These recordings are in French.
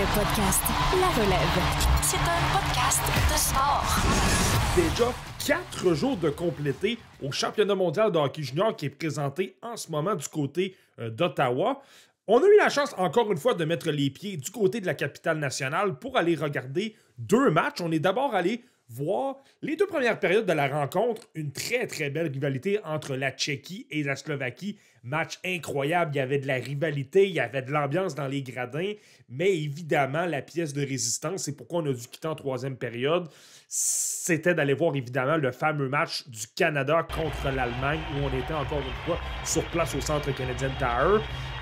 Le podcast La Relève. C'est un podcast de sport. Déjà 4 jours de complété au championnat mondial de hockey junior qui est présenté en ce moment du côté d'Ottawa. On a eu la chance, encore une fois, de mettre les pieds du côté de la capitale nationale pour aller regarder 2 matchs. On est d'abord allé voir les 2 premières périodes de la rencontre. Une très, très belle rivalité entre la Tchéquie et la Slovaquie. Match incroyable. Il y avait de la rivalité, il y avait de l'ambiance dans les gradins. Mais évidemment, la pièce de résistance, c'est pourquoi on a dû quitter en 3e période, c'était d'aller voir évidemment le fameux match du Canada contre l'Allemagne où on était encore une fois sur place au Centre Canadian Tower.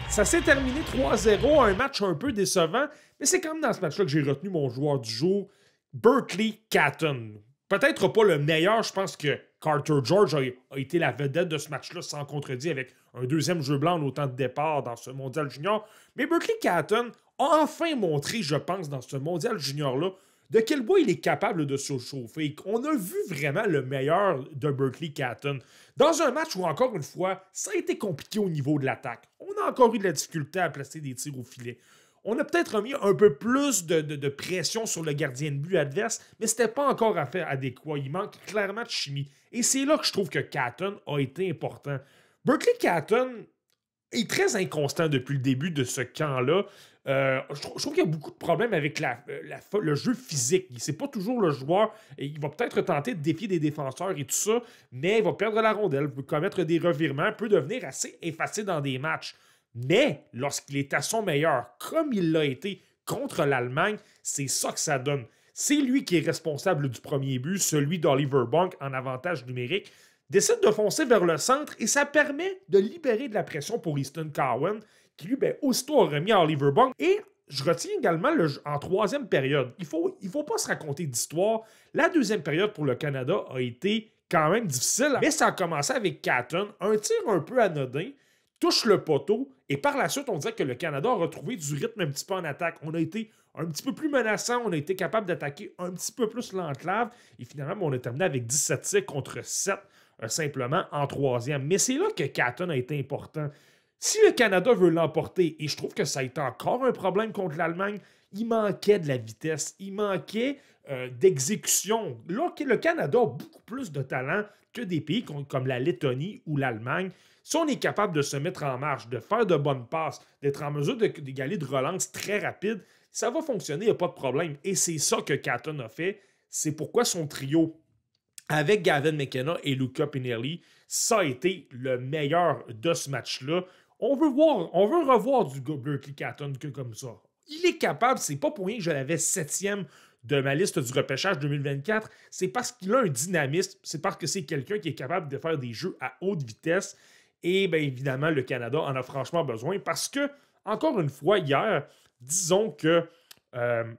Ça s'est terminé 3-0, un match un peu décevant, mais c'est quand même dans ce match-là que j'ai retenu mon joueur du jour, Berkeley Catton. Peut-être pas le meilleur, je pense que Carter George a été la vedette de ce match-là sans contredit avec un 2e jeu blanc en autant de départ dans ce mondial junior. Mais Berkeley Catton a enfin montré, je pense, dans ce mondial junior-là, de quel bois il est capable de se chauffer. On a vu vraiment le meilleur de Berkeley Catton. Dans un match où, encore une fois, ça a été compliqué au niveau de l'attaque. On a encore eu de la difficulté à placer des tirs au filet. On a peut-être remis un peu plus de pression sur le gardien de but adverse, mais c'était pas encore à faire adéquat. Il manque clairement de chimie. Et c'est là que je trouve que Catton a été important. Berkeley Catton est très inconstant depuis le début de ce camp-là. Je trouve qu'il y a beaucoup de problèmes avec le jeu physique. C'est pas toujours le joueur. Il va peut-être tenter de défier des défenseurs et tout ça, mais il va perdre la rondelle, peut commettre des revirements, peut devenir assez effacé dans des matchs. Mais lorsqu'il est à son meilleur, comme il l'a été contre l'Allemagne, c'est ça que ça donne. C'est lui qui est responsable du premier but, celui d'Oliver Bonk en avantage numérique. Décide de foncer vers le centre et ça permet de libérer de la pression pour Easton Cowan, qui lui, aussitôt a remis à Oliver Bonk. Et je retiens également en 3e période. Il faut pas se raconter d'histoire. La 2e période pour le Canada a été quand même difficile, mais ça a commencé avec Catton, un tir un peu anodin, touche le poteau, et par la suite, on dirait que le Canada a retrouvé du rythme un petit peu en attaque. On a été un petit peu plus menaçant, on a été capable d'attaquer un petit peu plus l'enclave, et finalement, on a terminé avec 17 tirs contre 7, simplement en 3e. Mais c'est là que Catton a été important. Si le Canada veut l'emporter, et je trouve que ça a été encore un problème contre l'Allemagne, il manquait de la vitesse, il manquait d'exécution. Là, le Canada a beaucoup plus de talent que des pays comme la Lettonie ou l'Allemagne. Si on est capable de se mettre en marche, de faire de bonnes passes, d'être en mesure d'égaler de relance très rapide, ça va fonctionner, il n'y a pas de problème. Et c'est ça que Catton a fait. C'est pourquoi son trio, avec Gavin McKenna et Luca Pinelli, ça a été le meilleur de ce match-là. On veut revoir du Berkeley Catton comme ça. Il est capable, c'est pas pour rien que je l'avais 7e de ma liste du repêchage 2024. C'est parce qu'il a un dynamisme, c'est parce que c'est quelqu'un qui est capable de faire des jeux à haute vitesse. Et bien évidemment, le Canada en a franchement besoin parce que, encore une fois, hier, disons que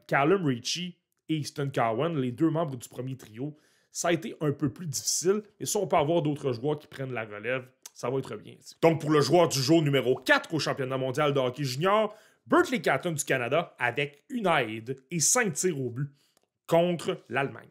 Callum Ritchie et Easton Cowan, les 2 membres du premier trio, ça a été un peu plus difficile. Mais si on peut avoir d'autres joueurs qui prennent la relève, ça va être bien. Donc, pour le joueur du jour numéro 4 au championnat mondial de hockey junior, Berkeley Catton du Canada avec une aide et 5 tirs au but contre l'Allemagne.